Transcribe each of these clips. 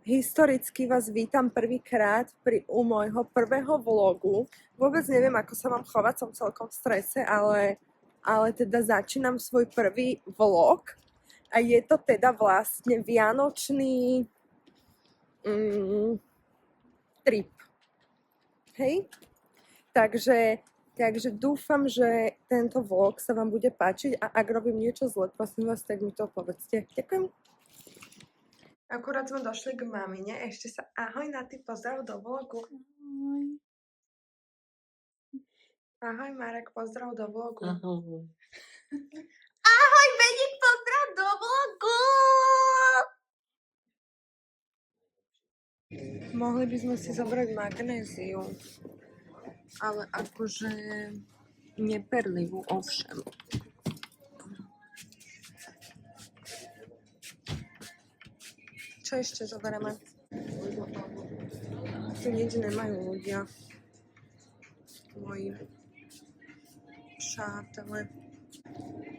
Historicky vás vítam prvýkrát u môjho prvého vlogu. Vôbec neviem, ako sa mám chovať, som celkom v strese, ale teda začínam svoj prvý vlog a je to teda vlastne vianočný trip. Hej? Takže dúfam, že tento vlog sa vám bude páčiť a ak robím niečo zle, prosím vás, tak mi to povedzte. Ďakujem. Akurát sme došli k mamine, ešte sa ahoj na ty pozdrav do vlogu. Ahoj. Ahoj Marek, pozdrav do vlogu. Ahoj. Ahoj Beník, pozdrav do vlogu. Mohli by sme si zobrať magnéziu, ale akože neperlivú ovšem. Čo ešte zoberieme? Tu nič nemajú ľudia. Moji přátelé.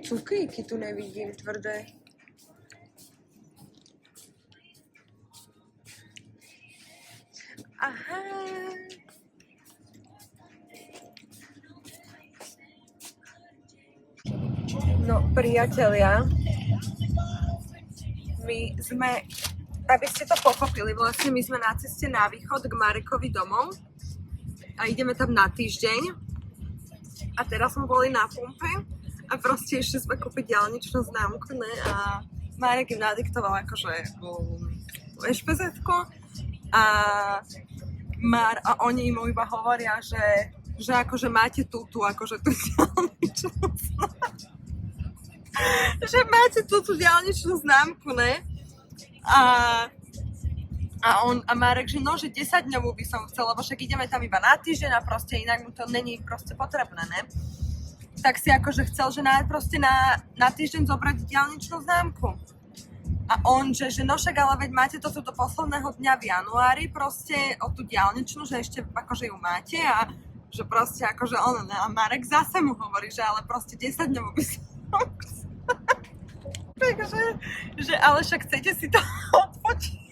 Cukríky tu nevidím tvrdé. Aha. No, priatelia, my sme, aby ste to pochopili, vlastne my sme na ceste na východ k Marekovi domov a ideme tam na týždeň. A teraz sme boli na pumpe a proste ešte sme kúpiť diaľničnú známku, ne? A Marek im nadiktoval akože ešpezetku a oni im iba hovoria, že akože máte tú diaľničnú známku. Že máte tú diaľničnú známku, ne? A Marek, že no, že 10 dňovú by som chcel, lebo však ideme tam iba na týždeň a proste inak mu to není proste potrebné, ne? Tak si akože chcel, že proste na týždeň zobrať diaľničnú známku. A on, že no však ale veď máte to do posledného dňa v januári proste o tú diaľničnú, že ešte akože ju máte a že proste akože on, ne? A Marek zase mu hovorí, že ale proste 10 dňovú by som chcel. Takže, že ale však chcete si to odfotiť.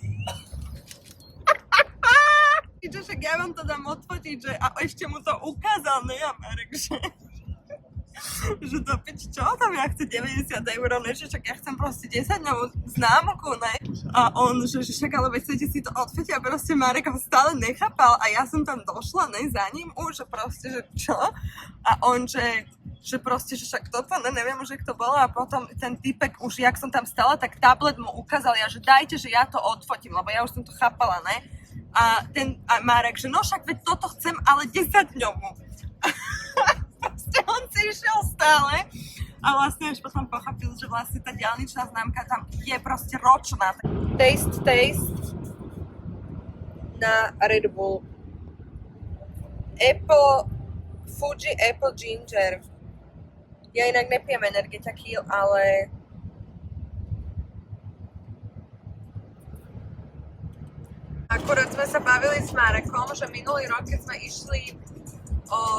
Že však ja vám to dám odfotiť, že a ešte mu to ukázal, ne? A Marek, že to pič, čo tam ja chcem 90 €, ne? Že však ja chcem proste 10-dňovú známku, ne? A on, že však ale veď chcete si to odfotiť a proste Marek ho stále nechápal a ja som tam došla, ne? Za ním už, že proste, že čo? A on, že proste, že však toto, neviem už, jak to bolo a potom ten typek už, jak som tam stala, tak tablet mu ukázal, ja, že dajte, že ja to odfotím, lebo ja už som to chápala, ne? A Marek, že no však veď toto chcem, ale 10-dňovú. Proste on si išiel stále a vlastne až potom pochopil, že vlastne tá diaľničná známka tam je proste ročná. Taste na Red Bull. Fuji Apple Ginger. Ja inak nepijem energetiky, ale akurát sme sa bavili s Marekom, že minulý rok, keď sme išli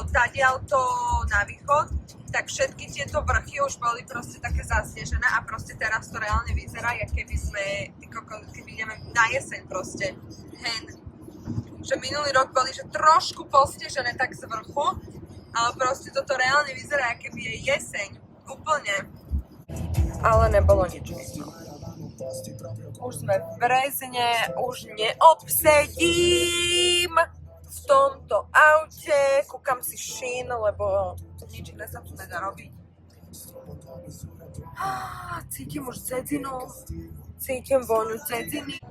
tadiaľto na východ, tak všetky tieto vrchy už boli proste také zasnežené a proste teraz to reálne vyzerá, jak keby ideme na jeseň proste. Že minulý rok boli, že trošku posnežené tak z vrchu, ale proste toto reálne vyzerá, keby je jeseň. Úplne. Ale nebolo nič. Už sme v Brezne, už neobsedím v tomto aute. Kúkam si šín, lebo nič iné sa tu nedá robiť. Cítim už cedzinu. Cítim vôňu cedziny.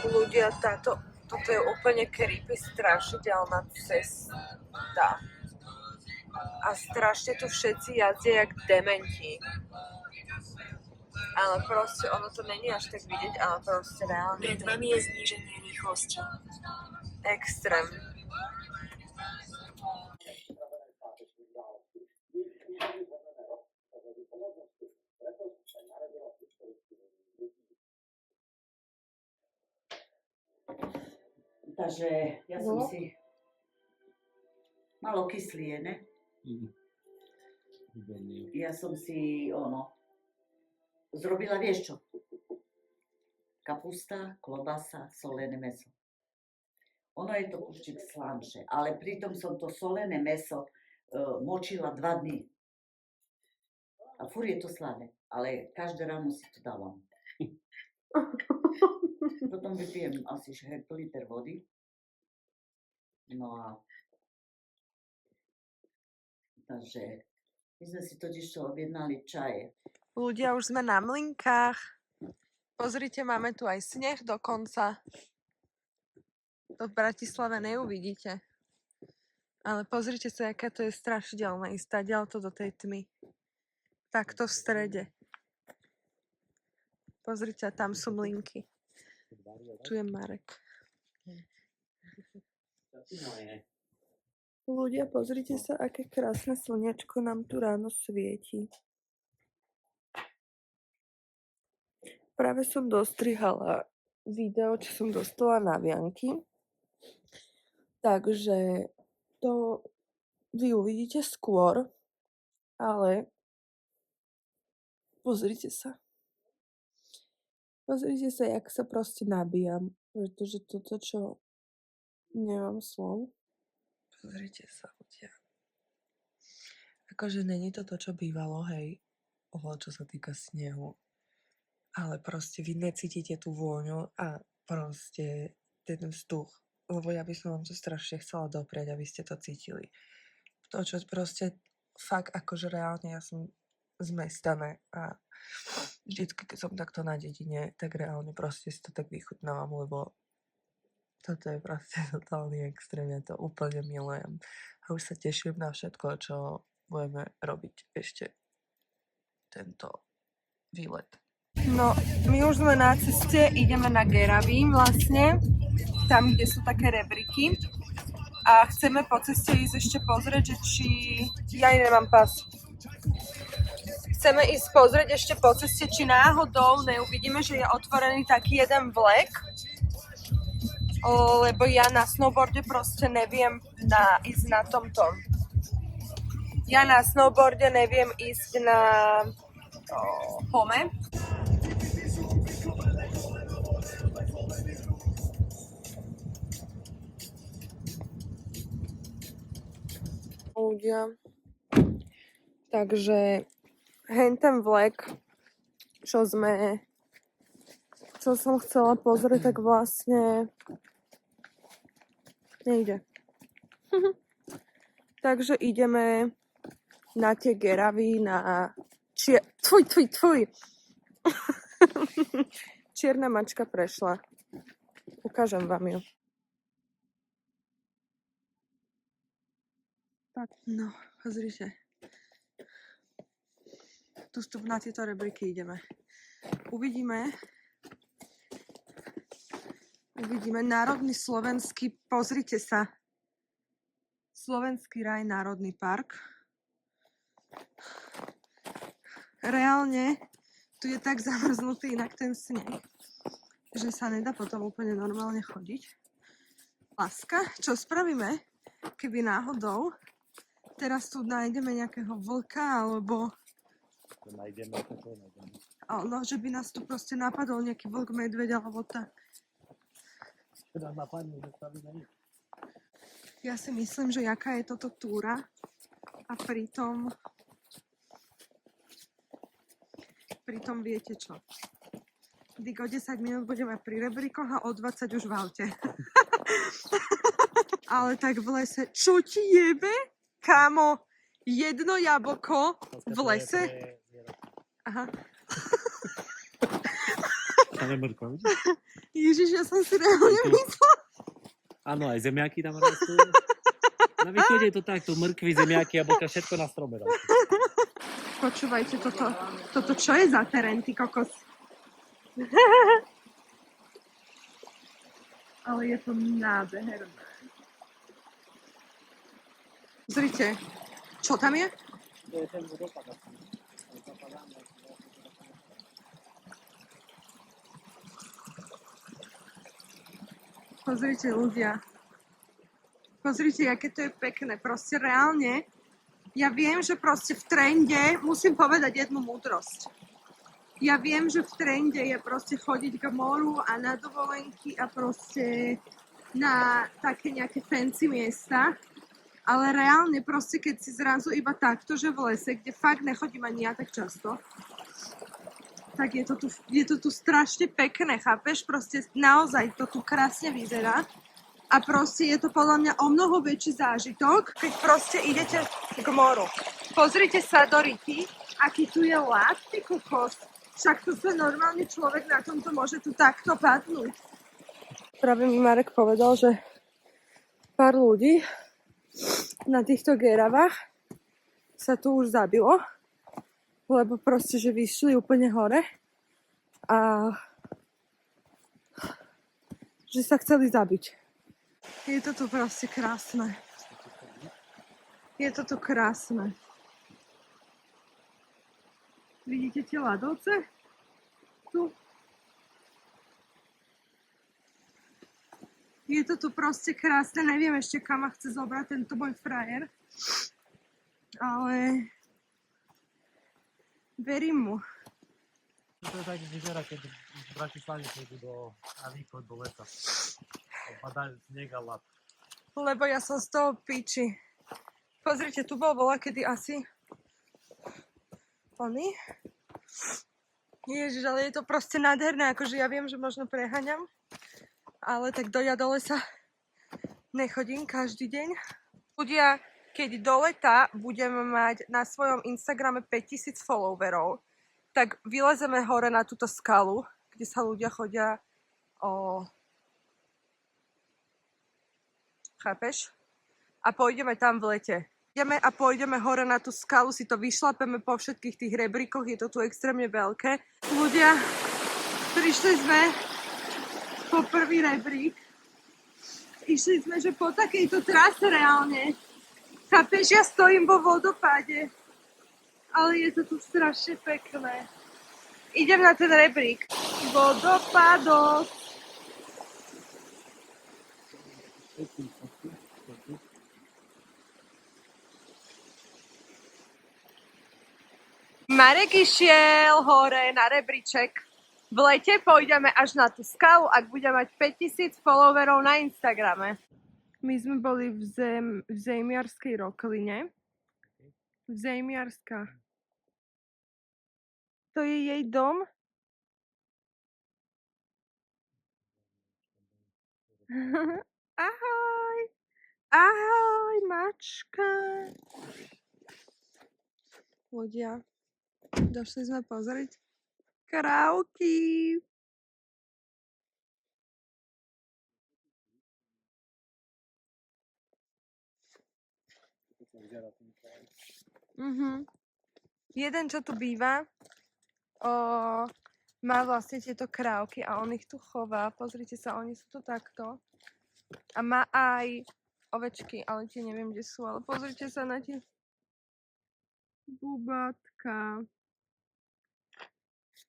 Ľudia, toto je úplne creepy, strašidelná cesta. A strašne tu všetci jazdia jak dementi. Ale proste ono to není až tak vidieť, ale proste reálne. Pred vami je zníženie rýchlosti. Extrém. Takže ja som si malo kyslý, ne? Ja som si, zrobila, vieš čo? kapusta, klobasa, solené mäso. Ono je to kurčík slanšie, ale pritom som to solené mäso močila 2 dny. A furt je to slané, ale každé ráno si to dávam. Potom vypijem asi 1 liter vody. No a takže my sme si totiž objednali čaje. Ľudia, už sme na Mlynkách. Pozrite, máme tu aj sneh dokonca. To v Bratislave neuvidíte. Ale pozrite sa, aká to je strašidelné ísť tadiaľto do tej tmy. Takto v strede. Pozrite, tam sú Mlynky. Tu je Marek. Ľudia, pozrite sa, aké krásne slniečko nám tu ráno svieti. Práve som dostrihala video, čo som dostala na vianky. Takže to vy uvidíte skôr, ale pozrite sa. Pozrite sa, jak sa proste nabíjam, pretože toto, čo nemám slov. Pozrite sa, ľudia. Akože není to to, čo bývalo, hej, čo sa týka snehu. Ale proste vy necítite tú vôňu a proste ten vzduch. Lebo ja by som vám to strašne chcela dopriať, aby ste to cítili. To, čo proste fakt akože reálne, ja som z mestane a vždycky, keď som takto na dedine, tak reálne proste si to tak vychutnávam, lebo toto je proste totálny extrém, ja to úplne milujem. A už sa teším na všetko, čo budeme robiť ešte tento výlet. No, my už sme na ceste, ideme na Geravín vlastne, tam, kde sú také rebríky. A chceme po ceste ísť ešte pozrieť, že či... Ja nemám pas. Chceme ísť pozrieť ešte po ceste, či náhodou neuvidíme, že je otvorený taký jeden vlek. Lebo ja na snowboarde proste neviem ísť na tomto. Ja na snowboarde neviem ísť na home. Ľudia. Takže ten vlek, čo som chcela pozrieť, tak vlastne nejde. Takže ideme na tie Geravy, na Tvoj. Čierna mačka prešla. Ukážem vám ju. No, pozrite. Tu na tieto rebríky ideme. Uvidíme národný slovenský, pozrite sa. Slovenský raj, národný park. Reálne, tu je tak zamrznutý inak ten sneh, že sa nedá potom úplne normálne chodiť. Láska, čo spravíme, keby náhodou teraz tu nájdeme nejakého vlka, alebo... No, že by nás tu proste napadol nejaký vlk, medveď, alebo tak. Ja si myslím, že jaká je toto túra a pritom viete čo. Dík o 10 minút budeme pri rebríkoch a o 20 už v aute. Ale tak v lese, čo ti jebe? Kámo, jedno jablko v lese? Aha. Ježiš, ja som si reálne myslela. Áno, aj zemiaky tam rastú. Na východe je to takto, mrkvy, zemiaky, jablka, všetko na strome rastú. Počúvajte, toto čo je za terén, ty kokos? Ale je to nádherné. Pozrite, čo tam je? Pozrite, ľudia. Pozrite, aké to je pekné. Proste reálne, ja viem, že proste v trende musím povedať jednu múdrosť. Ja viem, že v trende je proste chodiť k moru a na dovolenky a proste na také nejaké fancy miesta, ale reálne proste, keď si zrazu iba takto, že v lese, kde fakt nechodím ani ja tak často, tak je to tu strašne pekné, chápeš? Proste naozaj to tu krásne vyzerá a proste je to podľa mňa o mnoho väčší zážitok, keď proste idete k moru. Pozrite sa do Riti, aký tu je ľad, ty kokos. Však tu sa normálne človek na tomto môže tu takto padnúť. Práve mi Marek povedal, že pár ľudí na týchto geravách sa tu už zabilo, lebo proste, že vyšli úplne hore a že sa chceli zabiť. Je to tu proste krásne. Je to tu krásne. Vidíte tie ľadovce? Tu. Je to tu proste krásne. Neviem ešte, kam ma chce zobrať tento môj frajer. Ale verím mu. To tak vyzerá, keď z Bratislavy pôjdu na východ do lesa. Padá sneh a ľad. Lebo ja som z toho piči. Pozrite, tu bol kedy asi oni. Ježiš, ale je to proste nádherné, akože ja viem, že možno preháňam, ale tak do lesa nechodím každý deň. Ľudia, keď do leta budeme mať na svojom Instagrame 5000 followerov, tak vylezeme hore na túto skalu, kde sa ľudia chodia chápeš? A pôjdeme tam v lete. Ideme a pôjdeme hore na tú skalu, si to vyšlapeme po všetkých tých rebríkoch, je to tu extrémne veľké. Ľudia, prišli sme po prvý rebrík. Išli sme, že po takejto trase reálne. Chápeš, ja stojím vo vodopáde, ale je to tu strašne pekné. Idem na ten rebrík. Vodopádok. Marek išiel hore na rebríček. V lete pôjdeme až na tú skalu, ak bude mať 5000 followerov na Instagrame. My sme boli v Zejmiarskej rokline. V Zejmiarska. To je jej dom? Ahoj! Ahoj, mačka! Ľudia, došli sme pozrieť krávky. Jeden, čo tu býva, má vlastne tieto krávky a on ich tu chová. Pozrite sa, oni sú tu takto. A má aj ovečky, ale tie neviem, kde sú, ale pozrite sa na tie bubatka.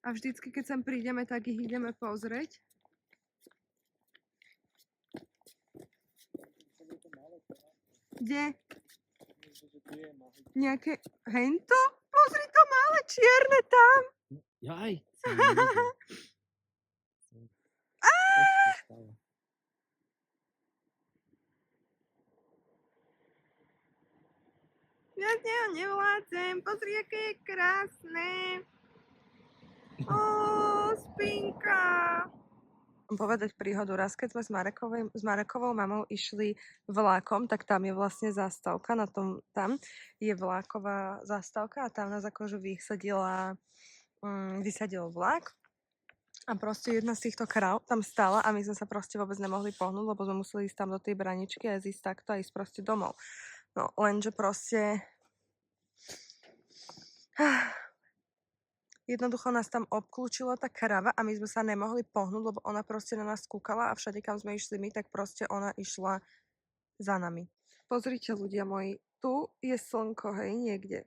A vždycky, keď sem prídeme, tak ich ideme pozrieť. Kde? Nejaké... Hento? Pozri to malé čierne tam! Jaj! Ja z neho nevládzem, pozri, aké je krásne. Spinka. Povedať príhodu, raz keď sme s Marekovou mamou išli vlákom, tak tam je vlastne zastávka, tam je vláková zastávka a tam nás akože vysadil vlak a proste jedna z týchto kráv tam stála a my sme sa proste vôbec nemohli pohnúť, lebo sme museli ísť tam do tej braničky a ísť takto a ísť proste domov. No, lenže proste jednoducho nás tam obklúčila tá krava a my sme sa nemohli pohnúť, lebo ona proste na nás kúkala a všade, kam sme išli my, tak proste ona išla za nami. Pozrite, ľudia moji, tu je slnko, hej, niekde.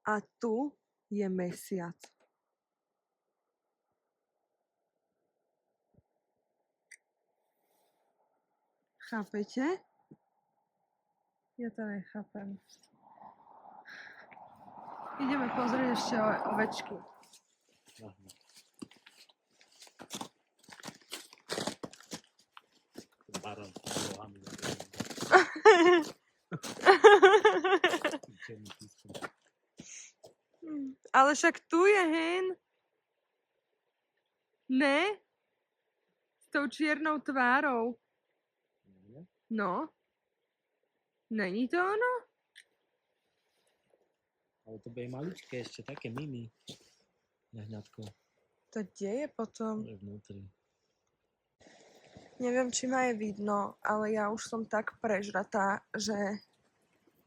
A tu je mesiac. Chápete? Ja to nechápem. Ideme pozrieť ešte ovečky. Ale však tu je hen. Ne? S tou čiernou tvárou. No. Není to ono? Ale to bude maličké ešte, také mini. Jahňatko, To kde je potom? to je vnútri. Neviem, či ma je vidno, ale ja už som tak prežratá, že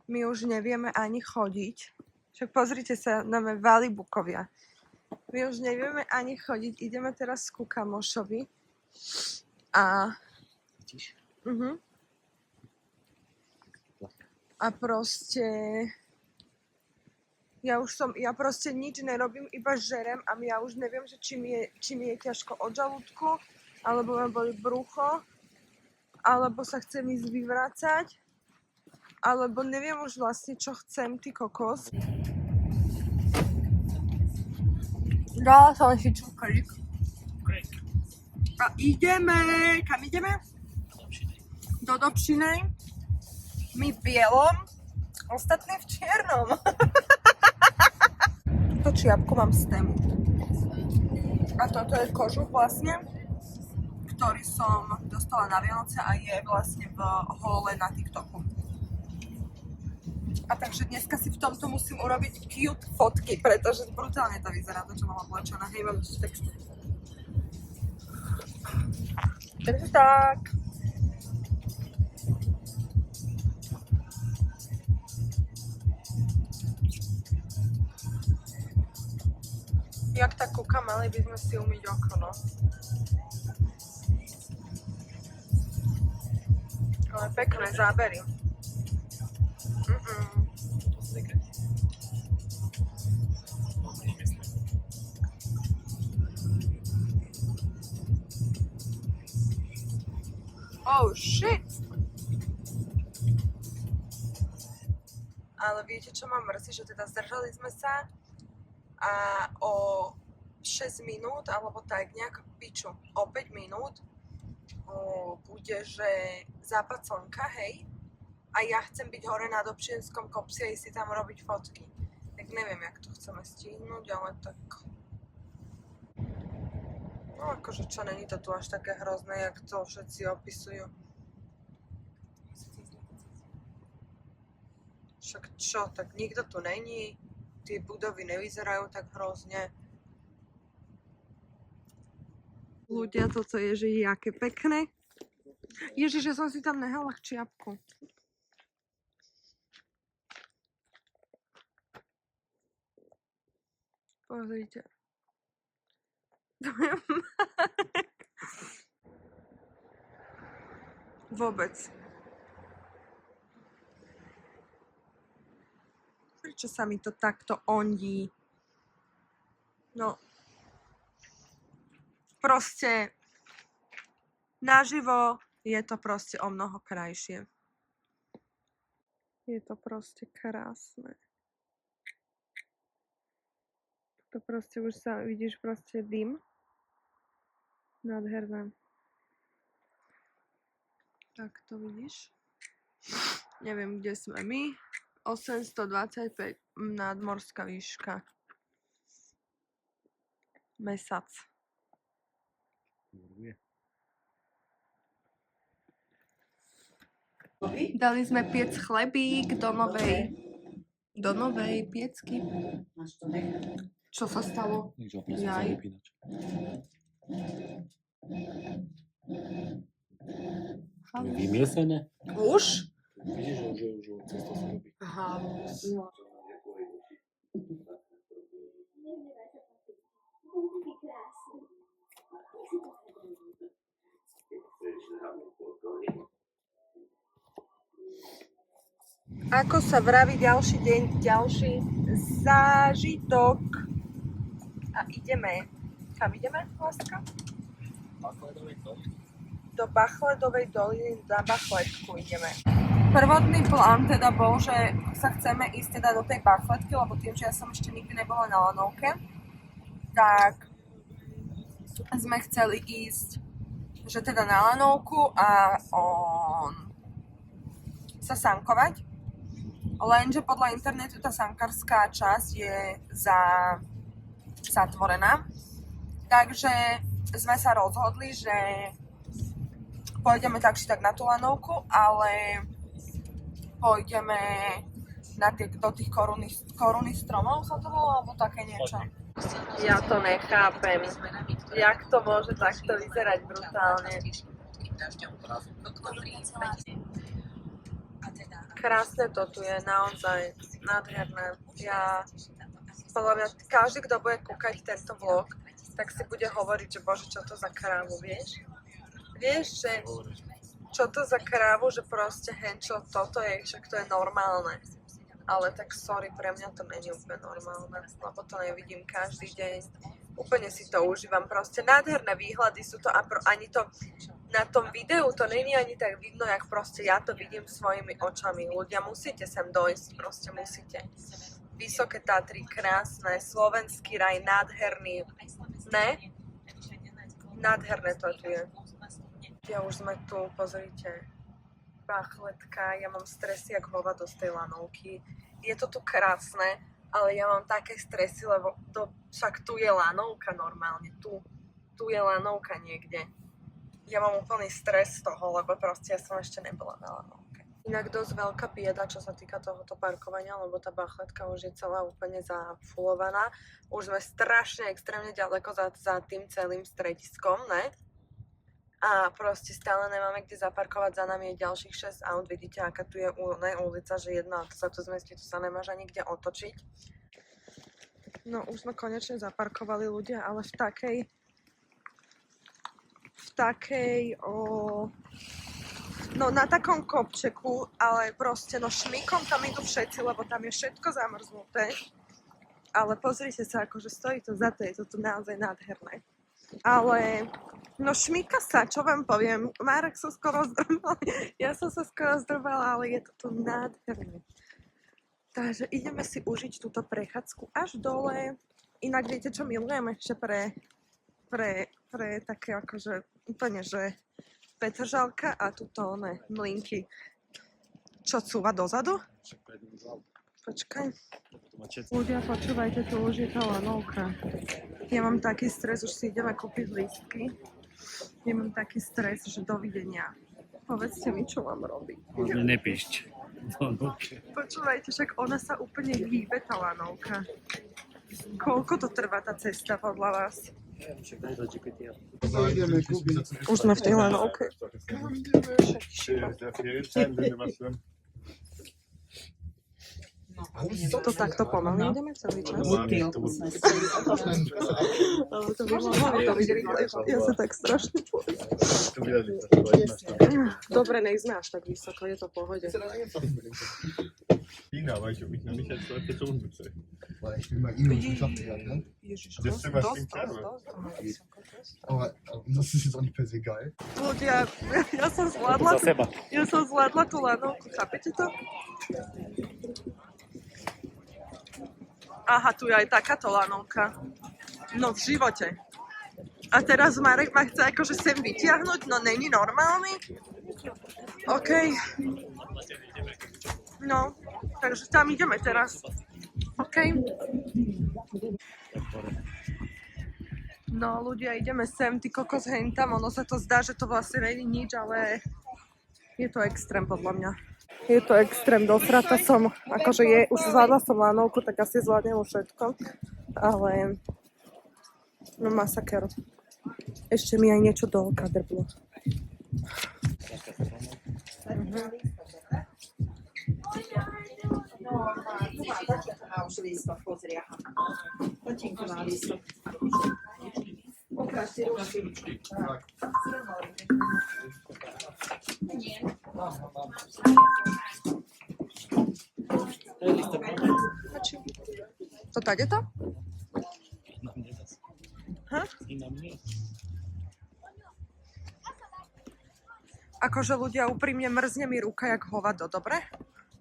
my už nevieme ani chodiť. Však pozrite sa na me valibukovia. My už nevieme ani chodiť. Ideme teraz ku kamošovi. A... Vidíš? A proste... Ja proste nič nerobím, iba žerem a ja už neviem, že či mi je ťažko od žalúdku, alebo ma boli brucho, alebo sa chcem ísť vyvracať, alebo neviem už vlastne, čo chcem, ty kokos. Dala som si cukrík. A ideme, kam ideme? Do Dobšinej. My v bielom, ostatní v čiernom. Túto čiapku mám z Temu. A toto je kožuch vlastne, ktorý som dostala na Vianoce a je vlastne v hole na TikToku. A takže dneska si v tomto musím urobiť cute fotky, pretože brutálne to vyzerá, to čo mám oblečené. Hej, mám ešte texty. Takže tak. Jak tak kúkam, mali by sme si umyť oko, no. Ale pekné zábery. Oh shit! Ale viete, čo ma mrzí, že teda zdržali sme sa a o 6 minút, alebo tak nejak piču, o 5 minút bude, že západ slnka, hej, a ja chcem byť hore na Dobšinskom kopci a ísť si tam robiť fotky. Tak neviem, jak to chceme stihnúť, ale tak... No akože čo, není to tu až také hrozné, jak to všetci opisujú. Však čo, tak nikto tu není, tie budovy nevyzerajú tak hrozne. Ľudia, toto je, že jaké pekné. Ježiš, že som si tam nehala čiapku. Pozrite. To je Marek. Vôbec. Prečo sa mi to takto ondí? No. Proste naživo je to proste o mnoho krajšie. Je to proste krásne. To proste už sa, vidíš proste dym. Nádherné. Tak to vidíš. Neviem, kde sme my. 825 nadmorská výška. Mesac. Dali sme piec chlebík do novej piecky. Čo sa stalo? Jaj. Vymiesené? Už? Vidíš, že už cesto sa robí. Aha. Ako sa vraví, ďalší deň, ďalší zážitok. A ideme. Kam ideme, láska? Do Bachledovej doliny, na Bachletku ideme. Prvotný plán teda bol, že sa chceme ísť teda do tej Bachletky, lebo tým, že ja som ešte nikdy nebola na lanovke, tak sme chceli ísť, že teda na lanovku a sa sankovať. Lenže podľa internetu tá sankárska časť je za zatvorená. Takže sme sa rozhodli, že pôjdeme tak či tak na tú lanovku, ale pôjdeme do tých koruny stromov, sa to volá, alebo také niečo. Ja to nechápem. Jak to môže takto vyzerať brutálne? Krásne to tu je, naozaj nádherné. Podľa mňa každý, kto bude kúkať tento vlog, tak si bude hovoriť, že bože, čo to za krávu, vieš? Vieš, že čo to za krávu, že proste henčo, toto je, však to je normálne. Ale tak sorry, pre mňa to není úplne normálne, lebo to nevidím každý deň. Úplne si to užívam, proste nádherné výhľady sú to a ani to na tom videu to není ani tak vidno, jak proste ja to vidím svojimi očami. Ľudia, musíte sem dojsť, proste musíte. Vysoké Tatry, krásne, slovenský raj, nádherný. Ne? Nádherné to tu je. Ja už sme tu, pozrite. Bachletka, ja mám stresy jak hovado z tej lanovky. Je to tu krásne, ale ja mám také stresy, lebo však tu je lanovka normálne. Tu je lanovka niekde. Ja mám úplný stres z toho, lebo proste ja som ešte nebola na lanovke. Inak dosť veľká bieda, čo sa týka tohoto parkovania, lebo tá Bachletka už je celá úplne zafulovaná. Už sme strašne extrémne ďaleko za tým celým strediskom, ne? A proste stále nemáme kde zaparkovať, za nami je ďalších 6 aut, vidíte, aká tu je ulica, že jedna auto sa tu zmestí, tu sa nemáš ani kde otočiť. No už sme konečne zaparkovali ľudia, ale v takej, no na takom kopčeku, ale proste, no šmíkom tam idú všetci, lebo tam je všetko zamrznuté. Ale pozrite sa, akože stojí to za to, je to tu naozaj nádherné. Ale no šmíka sa, čo vám poviem, Marek sa skoro zdrbal, ja som sa skoro zdrbala, ale je to tu nádherné. Takže ideme si užiť túto prechádzku až dole. Inak viete, čo milujem ešte pre také akože úplne, že petržalka a tuto one mlynky. Čo cúva dozadu? Počkaj. Ľudia, počúvajte, tu už je tá lanovka. Ja mám taký stres, už si ideme kúpiť lístky. Ja mám taký stres, že dovidenia. Povedzte mi, čo mám robiť. Nepíšť. Počúvajte, však ona sa úplne hýbe, tá lanovka. Koľko to trvá tá cesta podľa vás? Už sme v tej lanovke. To takto pomaly ideme celý čas? Ale to by mohlo to byť rýchlejšie. Ja sa tak strašne bojím. Dobre, nejsme až tak vysoko, je to v pohode. China, weil ich mich noch nicht als neue Person bezeichne. Weil ich bin mal E-Mail-Wissenschaft gegangen, ne? Das ist immer Stinkkarre. Aber das ist jetzt auch nicht per se geil. Ľudia, ja som zvládla tú lanovku, chápete to? Aha, tu je aj takáto lanovka. No v živote. A teraz Marek ma chce akože sem vytiahnuť, no není normálny. OK. No, takže tam ideme teraz. OK. No ľudia, ideme sem, ty kokos hentam, ono sa to zdá, že to vlastne není nič, ale je to extrém podľa mňa. Je to extrém, dosrata som, akože už zvládla som lanovku, tak asi zvládnem už všetko, ale no masaker. Ešte mi aj niečo do oka drblo. To tady to? Ha? Akože ľudia, úprimne mrzne mi ruka jak hovado, dobre?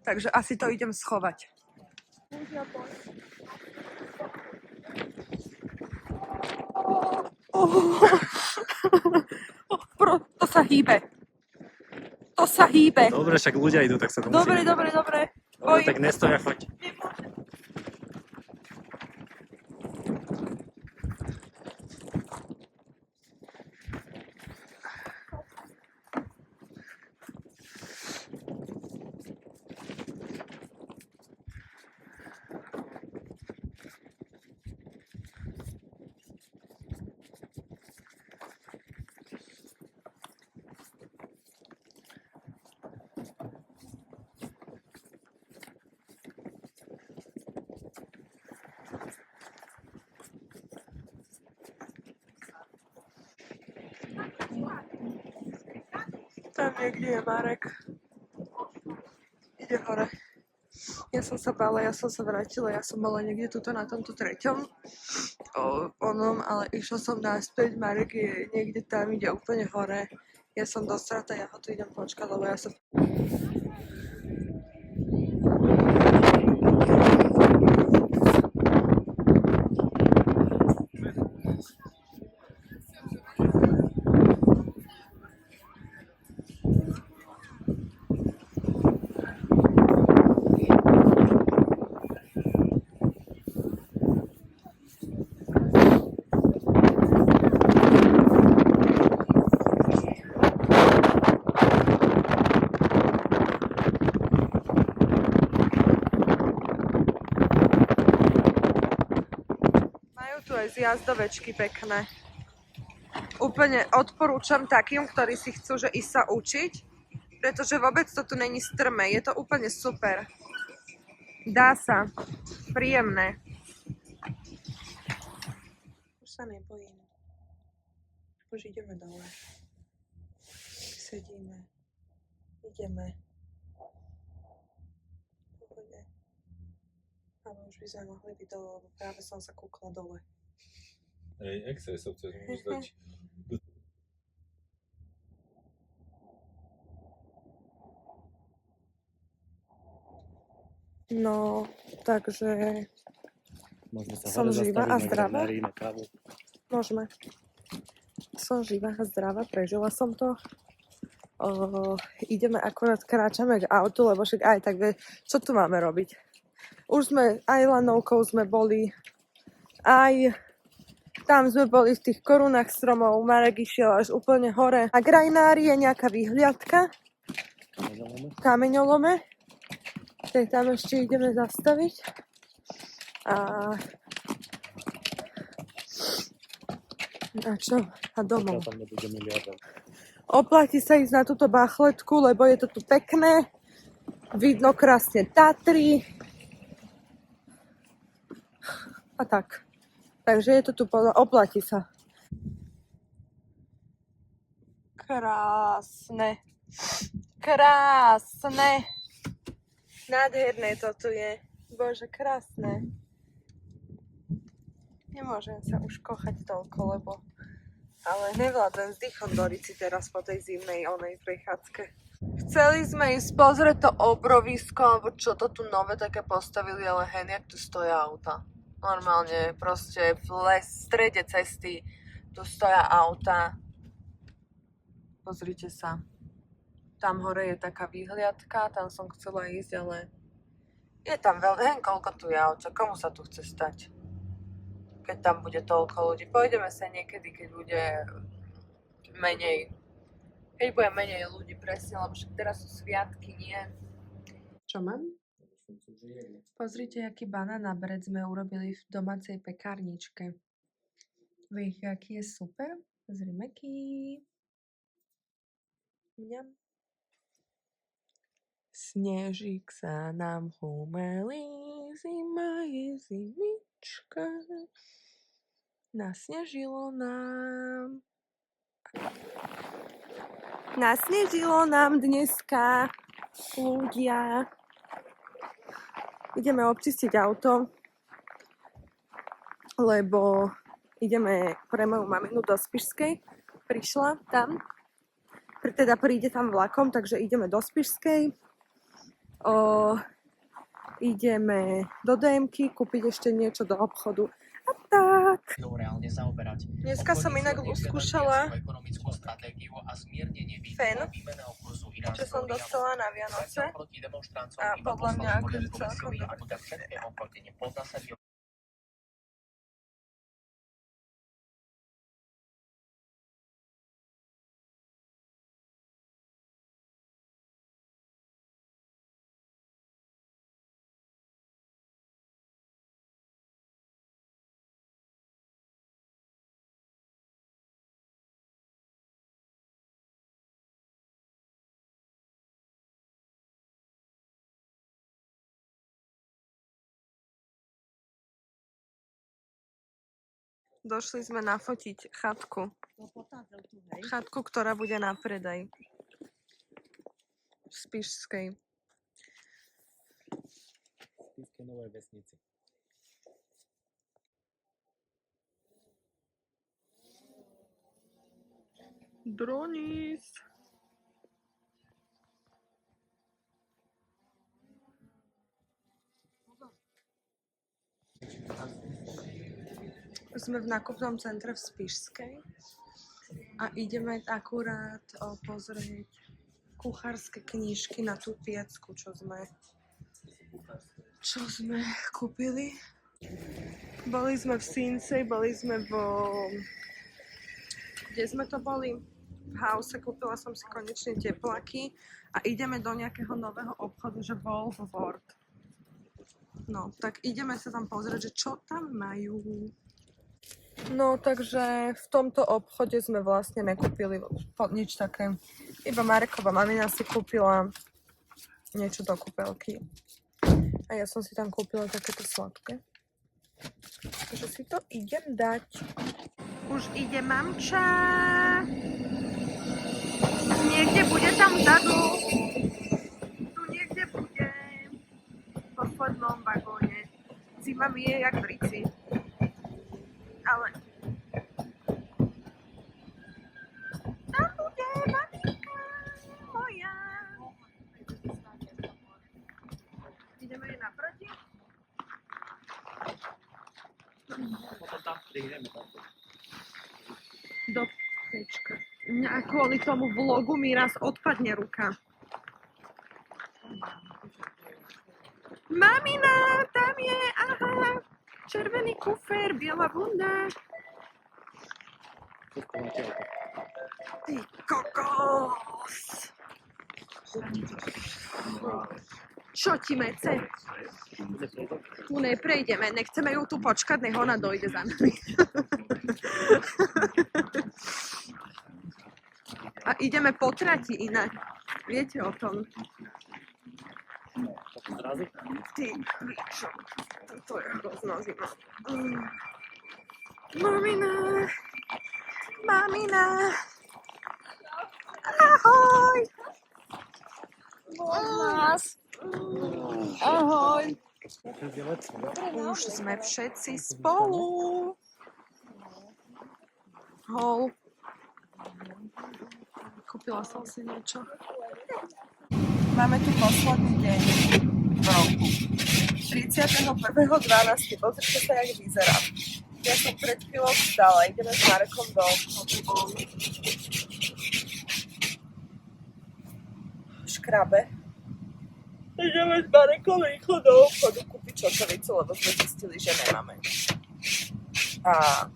Takže asi to idem schovať. To sa hýbe. To sa hýbe. Dobre, však ľudia idú, tak sa to musí. Dobre. Dobre, tak nestoja, choď. Tam niekde je Marek. Ide hore. Ja som sa bála, ja som sa vrátila, ja som bola niekde tuto na tomto treťom onom, ale išla som naspäť, Marek je niekde tam, ide úplne hore. Ja som dosratá, ja ho tu idem počkať, lebo ja sa... Majú tu aj zjazdovečky pekné. Úplne odporúčam takým, ktorí si chcú, že ísť sa učiť, pretože vôbec to tu není strmé, je to úplne super. Dá sa. Príjemné. Už sa nebojím. Už ideme dole. Sedíme. Ideme. Pohode. Ale už by sme mohli byť dole, lebo práve som sa kúkla dole. Ej, excesovce môžeš dať. No, takže Môžeme sa som hore živá zastaviť a na zdravá. Granári na kávu. Môžeme. Som živá a zdravá, prežila som to. Ideme akorát, kráčame k autu, lebo však aj tak vie, čo tu máme robiť. Už sme aj lanovkou sme boli, aj tam sme boli v tých korunách stromov, Marek išiel až úplne hore. A Grajnári je nejaká výhliadka, kameňolome, tak tam ešte ideme zastaviť. A čo? A domov. Tam nebude miliardov. Oplatí sa ísť na túto bachletku, lebo je to tu pekné. Vidno krásne Tatry. A tak. Takže je to tu oplatí sa. Krásne. Krásne. Nádherné to tu je. Bože, krásne. Nemôžem sa už kochať toľko, lebo... Ale nevládzem s dýchom do rici teraz po tej zimnej onej prechádzke. Chceli sme ísť pozrieť to obrovisko, alebo čo to tu nové také postavili, ale heniak tu stoja auta. Normálne proste v strede cesty tu stoja auta. Pozrite sa. Tam hore je taká výhliadka, tam som chcela ísť, ale je tam veľa, koľko tu je aut, komu sa tu chce stať? Keď tam bude toľko ľudí. Pôjdeme sa niekedy, keď bude menej. Keď bude menej ľudí, presne, lebo však teraz sú sviatky, nie? Čo mám? Pozrite, aký banán na bred sme urobili v domácej pekárničke. Vieš, aký je super? Pozri, mäkký. Mňam. Snežík sa nám chumelí, zima je zimička. Nasnežilo nám. Nasnežilo nám dneska, ľudia. Ideme občistiť auto, lebo ideme pre moju maminu do Spišskej. Prišla tam. Teda príde tam vlakom, takže ideme do Spišskej. Ideme do DMky kúpiť ešte niečo do obchodu. A tak. Reálne zaoberať. Dneska som inak skúšala fen, čo som dostala na Vianoce. A podľa mňa akože celkom dobre. Došli sme nafotiť chatku. Chatku, ktorá bude na predaj. v Spišskej. Spišskej Novej Vesnici. Dronis. Sme v nákupnom centre v Spišskej a ideme akurát pozrieť kuchárske knižky na tú piecku, čo sme kúpili. Boli sme v Sincej, boli sme kde sme to boli? V House, kúpila som si konečne tepláky a ideme do nejakého nového obchodu, že Wolford. No, tak ideme sa tam pozrieť, že čo tam majú. No, takže v tomto obchode sme vlastne nekúpili nič také. Iba Mareková mamina si kúpila niečo do kúpelky. A ja som si tam kúpila takéto sladké. Takže si to idem dať. Už ide mamča. Niekde bude tam vzadu. Tu niekde bude. V poslednom vagóne. Zima mi je jak v rici. Ale... Tam bude maminka moja. Ideme jej naproti? Potom tam prídeme tamto. Do pečka. A kvôli tomu vlogu mi raz odpadne ruka. Mamina, tam je, aha. Červený kufér, biela bunda. Ty kokos. Čo ti mece? Tu neprejdeme, nechceme ju tu počkať, nech ona dojde za nami. A ideme po trati inak. Viete o tom? Zrazu? Ty, čo? To je hrozná zima. Mamina! Mamina! Ahoj! Ahoj! Už sme všetci spolu. Hol. Kúpila som si niečo. Máme tu posledný deň v roku. 31.12. Pozrite sa, jak vyzerá. Ja som pred chvíľou vstala, ideme s Marekom do obchodu. Škrabe. Ideme s Marekom rýchlo do obchodu kúpiť čočovicu, lebo sme zistili, že nemáme. A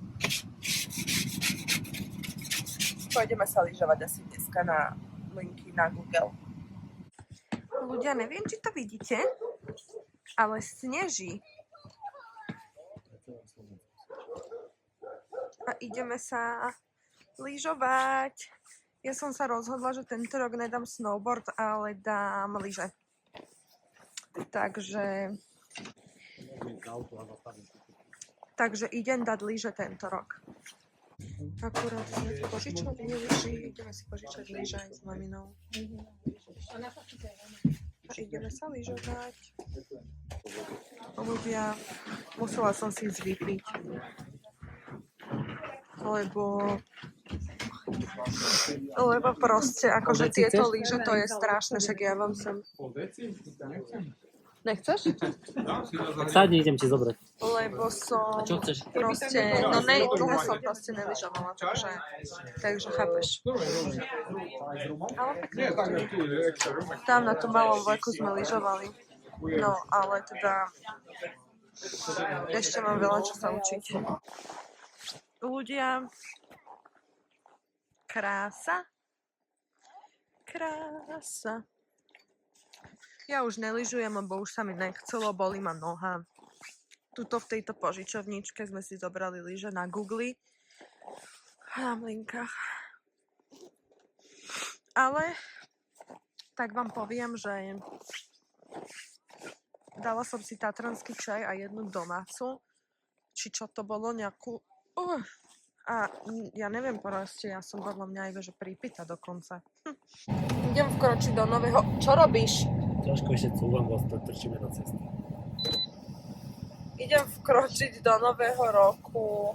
pôjdeme sa lyžovať asi dneska na linky na Google. Ľudia, neviem, či to vidíte, ale sneží. A ideme sa lyžovať. Ja som sa rozhodla, že tento rok nedám snowboard, ale dám lyže. Takže idem dať lyže tento rok. Akurát sme požičali lyži, ideme si požičať lyže aj s maminou. A ideme sa lyžovať. Ľudia, musela som si vypiť. Lebo proste, akože tieto lyže, to je strašné, však ja vám sem... Nechceš? Tak sadni, idem ti zobrať. Lebo som... A čo chceš? Proste, no dlho som proste nelyžovala, takže chápeš. Ale pekne. Tam na tom malom vleku sme lyžovali. No, ale teda... Ešte mám veľa čo sa učiť. Ľudia... Krása. Krása. Ja už nelyžujem, lebo už sa mi nechcelo, bolí ma noha. Tuto v tejto požičovničke sme si zobrali lyže na Google. Na mlinkách. Ale tak vám poviem, že dala som si tatranský čaj a jednu domácu. Či čo to bolo, nejakú A ja neviem proste, ja som podľa mňa iba, že pripýta dokonca. Idem vkročiť do nového... Čo robíš? Ťažko ešte cúvam, bo trčíme na cestu. Idem vkročiť do nového roku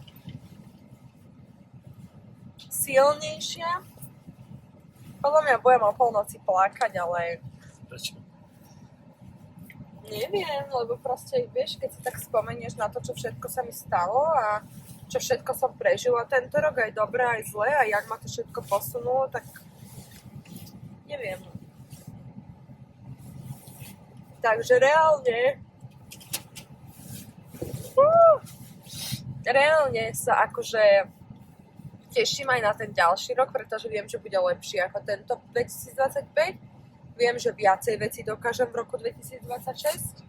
silnejšia. Podľa mňa budem o polnoci plakať, ale Prečo? neviem, lebo proste, vieš, keď si tak spomenieš na to, čo všetko sa mi stalo a čo všetko som prežila tento rok, aj dobré, aj zlé, a jak ma to všetko posunulo, tak neviem. Takže reálne sa akože teším aj na ten ďalší rok, pretože viem, že bude lepší ako tento 2025. Viem, že viacej vecí dokážem v roku 2026.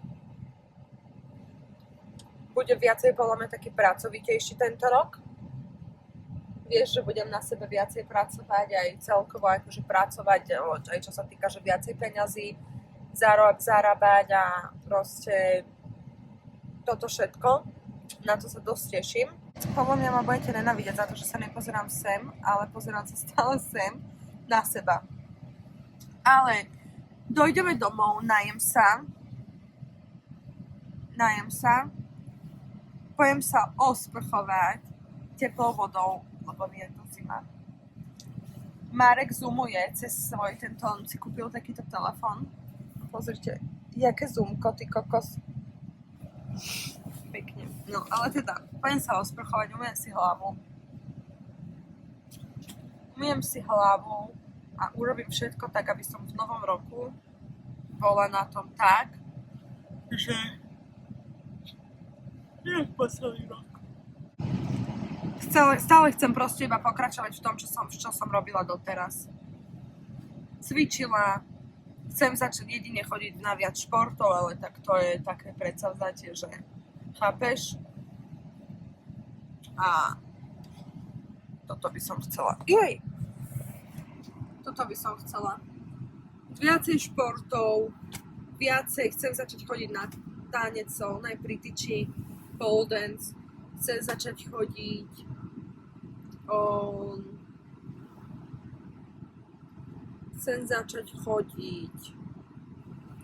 Bude viacej podľa mňa taký pracovitejší tento rok. Vieš, že budem na sebe viacej pracovať, aj celkovo akože pracovať, aj čo sa týka, že viacej peňazí zarábať a proste toto všetko. Na to sa dosť teším. Podľa mňa ma budete nenávidieť za to, že sa nepozerám sem, ale pozerám sa stále sem na seba. Ale dojdeme domov, najem sa, pojem sa osprchovať teplou vodou, lebo mi je to zima. Marek zoomuje cez svoj tento, on si kúpil takýto telefon. Pozrite, jaké zoomko, ty kokos. Pekne. No, ale teda, pojem sa osprchovať, umyjem si hlavu a urobím všetko tak, aby som v novom roku bola na tom tak, že je posledný rok. Stále chcem proste iba pokračovať v tom, čo som robila doteraz. Cvičila, chcem začať jedine chodiť na viac športov, ale tak to je také predsavzatie, že chápeš? A toto by som chcela. Toto by som chcela. Viacej športov, chcem začať chodiť na tanec, najprv tyči, pole dance, chcem začať chodiť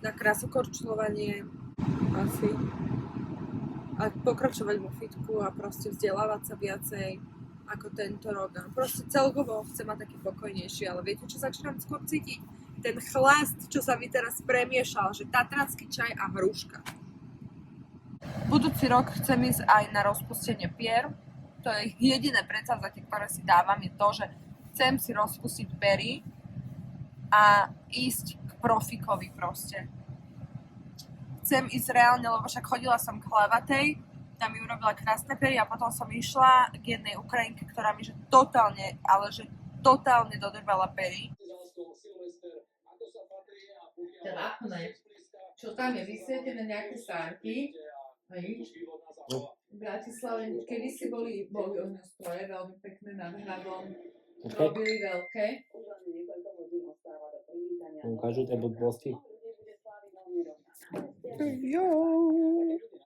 na krásokorčľovanie asi a pokračovať vo fitku a proste vzdelávať sa viacej ako tento rok. A proste celkovo chcem mať taký pokojnejší, ale viete, čo začínam skôr cítiť? Ten chlast, čo sa mi teraz premiešal, že tatranský čaj a hruška. Budúci rok chcem ísť aj na rozpustenie pier. To je jediné predsavzatie, ktoré si dávam, je to, že chcem si rozpustiť pery a ísť k profikovi proste. Chcem ísť reálne, lebo však chodila som k Hlavatej, tam mi urobila krásne pery a potom som išla k jednej Ukrajinke, ktorá mi že totálne dodrbala pery. Čo tam je vysvietené nejaké sánky? V Bratislave, kedy si boli ohňostroje veľmi pekné nad hradom, robili veľké. Ukážu tie blbosti.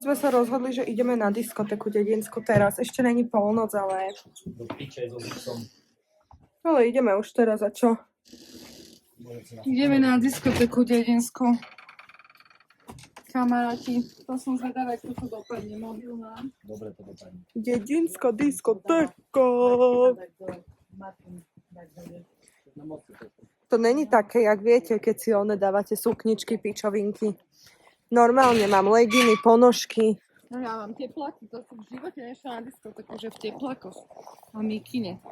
Sme sa rozhodli, že ideme na diskotéku dedinskú teraz. Ešte není polnoc, ale... Do piče so zipsom. Ale ideme už teraz, a čo? Ideme na diskotéku dedinskú. Kamaráti, to som zvedavá, ako to dopadne, mobilná. Dobre to dopadne. Dedinská diskotéka. To není také, jak viete, keď si dávate sukničky, pičovinky. Normálne mám leginy, ponožky. No ja mám tepláky, to som v živote nešla na diskotéku, že v teplákoch. A mikine.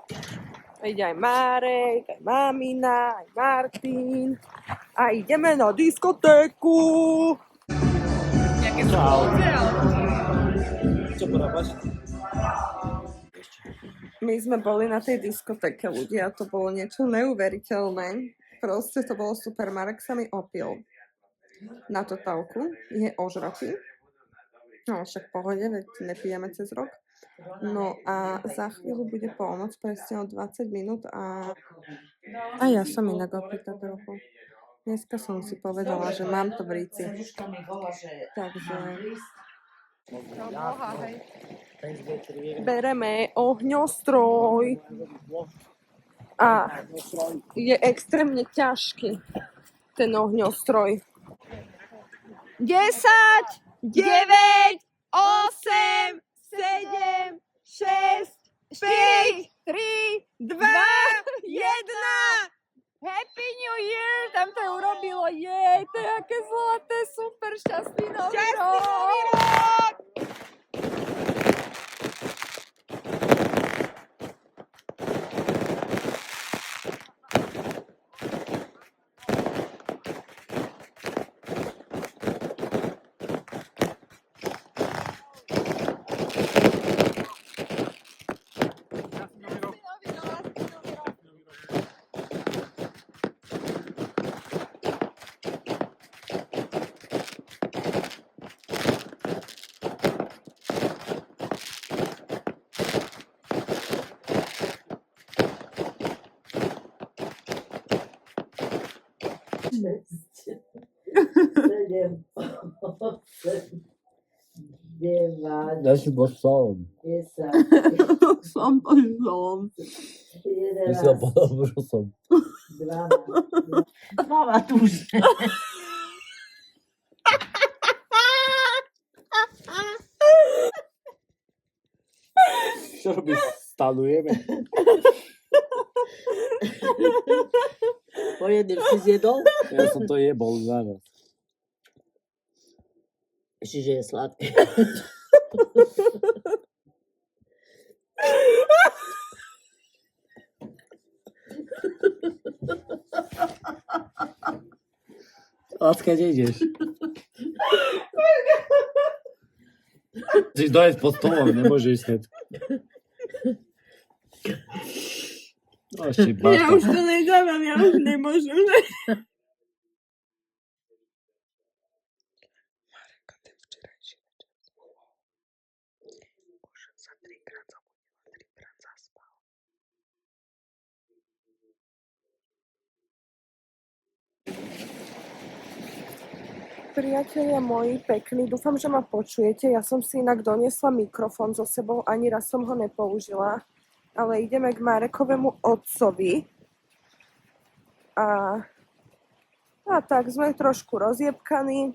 Ide aj Marek, aj mamina, aj Martin. A ideme na diskotéku. Nejaké spolce, ale... Čo porábaš? My sme boli na tej diskotéke, ľudia, to bolo niečo neuveriteľné. Proste to bolo super, Marek sa mi opil na totálku, je ožratý. No však v pohode, veď nepijeme cez rok. No a za chvíľu bude polnoc, presne o 20 minút a ja som inak opýta trochu. Dneska som si povedala, že mám to v ríci. Takže Boha, hej. Thanksgiving. Bereme ohňostroj a je extrémne ťažký ten ohňostroj. 10, 9, 8, 7, 6, 5, 3, 2, 1. Happy New Year! Tam to urobilo, jej, to je aké zlaté, super, šťastný nový rok! Das ist was sagen. Som požom. Das ist aber was sagen. Mama duže. Čo robíš? Stanujeme. Po jeden si zjedol? Ja som to jebol naraz. Ešte, že je sladké. Láska, kde ideš? Chceš dojsť pod stolom, nemôžeš ísť. No ešte Ja báta. už to nedávam, ja už nemôžem. Priatelia moji pekní, dúfam, že ma počujete. Ja som si inak doniesla mikrofón so sebou, ani raz som ho nepoužila. Ale ideme k Marekovému otcovi. A tak, sme trošku rozjebkaní.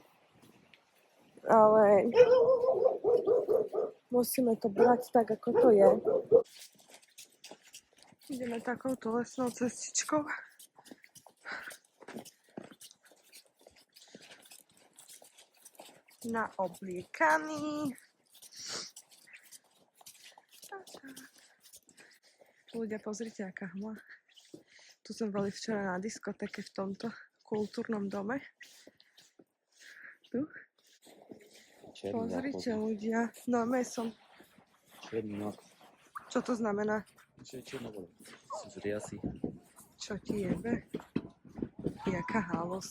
Ale musíme to brať tak, ako to je. Ideme takouto lesnou cestičkou. Na obliekaný. Ľudia, pozrite, aká hmla. Tu sme boli včera na diskotéke v tomto kultúrnom dome. Tu. Pozrite, ľudia. No, som. Černý noc. Čo to znamená? Černovo. Zria si. Čo ti jebe? Jaká halos.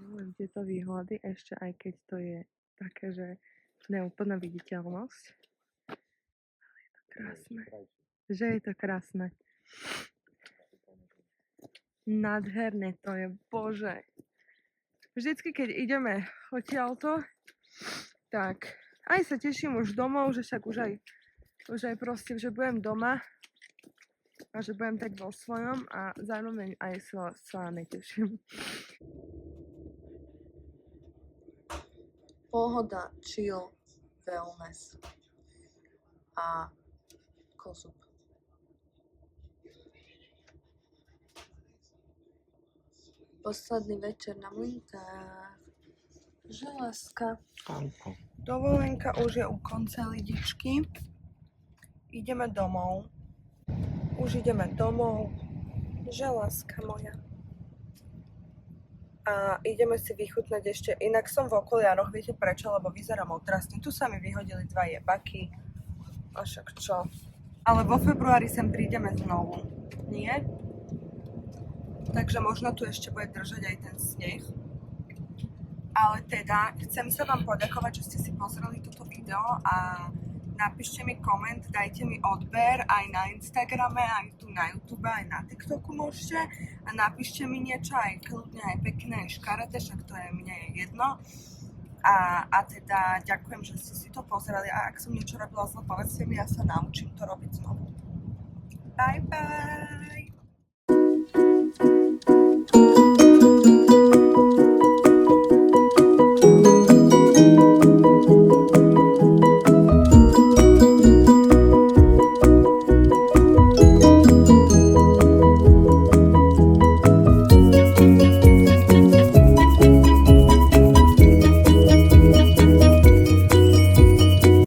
Len tieto výhľady, ešte aj keď to je také, že neúplná viditeľnosť. Ale je to krásne. Že je to krásne. Nádherné to je, bože. Vždycky, keď ideme odtiaľto, tak aj sa teším už domov, že však už aj proste, že budem doma a že budem tak vo svojom a zároveň aj sa neteším. Pohoda, chill, wellness a kozup. Posledný večer na Mlynkách. Železka. Dovolenka už je u konca, lidičky. Ideme domov. Už ideme domov. Železka moja. A ideme si vychutnať ešte. Inak som v okuliároch, viete prečo? Lebo vyzerám otrasne. Tu sa mi vyhodili 2 jebaky. A však čo? Ale vo februári sem prídeme znovu. Nie? Takže možno tu ešte bude držať aj ten sneh. Ale teda chcem sa vám poďakovať, že ste si pozreli toto video a napíšte mi koment, dajte mi odber aj na Instagrame, aj tu na YouTube, aj na TikToku môžete a napíšte mi niečo aj kľudne, aj pekné, aj škaredé, však to je mne je jedno. A teda ďakujem, že ste si to pozreli a ak som niečo robila zle, povedzte mi, ja sa naučím to robiť znovu. Bye bye!